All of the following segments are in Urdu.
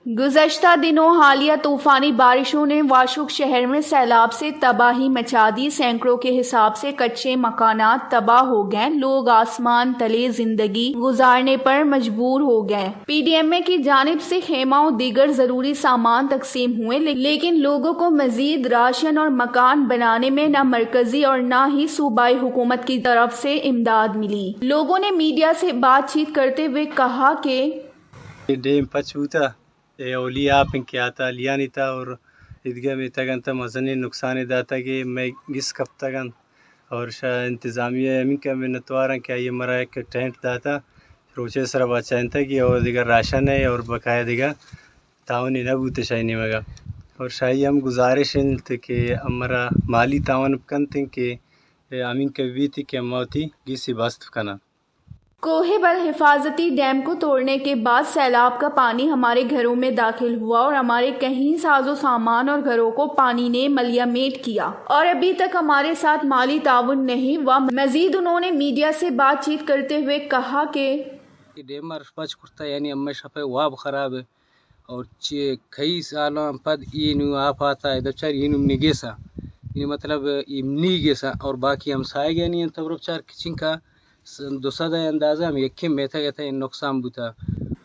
گزشتہ دنوں حالیہ طوفانی بارشوں نے واشوک شہر میں سیلاب سے تباہی مچا دی۔ سینکڑوں کے حساب سے کچے مکانات تباہ ہو گئے، لوگ آسمان تلے زندگی گزارنے پر مجبور ہو گئے۔ پی ڈی ایم اے کی جانب سے خیمہ و دیگر ضروری سامان تقسیم ہوئے، لیکن لوگوں کو مزید راشن اور مکان بنانے میں نہ مرکزی اور نہ ہی صوبائی حکومت کی طرف سے امداد ملی۔ لوگوں نے میڈیا سے بات چیت کرتے ہوئے کہا کہ اولی آپن کیا تھا لیا نہیں تھا اور ادگاہ میں تگن تھا مزنی نقصان داتا کہ میں گس کب تگن اور انتظامیہ امین کا میں نتوارن کیا یہ مرا ایک ٹینٹ داتا روچے سر بچائن تھا کہ اور دیگر راشن ہے اور بقایا دیگر تعاونی نبوت شاہی مگا اور شاہی ہم گزارش تھے کہ ہمارا مالی تعاون کن تھے کہ امین کا بھی تھی کہ موتی گسی بست کنا۔ کوہ بل حفاظتی ڈیم کو توڑنے کے بعد سیلاب کا پانی ہمارے گھروں میں داخل ہوا اور ہمارے کہیں ساز و سامان اور گھروں کو پانی نے ملیا میٹ کیا اور ابھی تک ہمارے ساتھ مالی تعاون نہیں ہوا۔ مزید انہوں نے میڈیا سے بات چیت کرتے ہوئے کہا کہ ڈیم پچ کرتا یعنی اما شپے واب خراب ہے اور کئی سالوں پد اینو آپ آتا ہے دچار اینو نگیسا یہ مطلب امنی گیسا اور باقی ہم سائے گئے نہیں تبرب چار کچن کا دوسرا اندازہ ہم یکم بیٹھا گیا تھا نقصان بوتا۔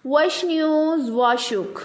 وش نیوز واشوک۔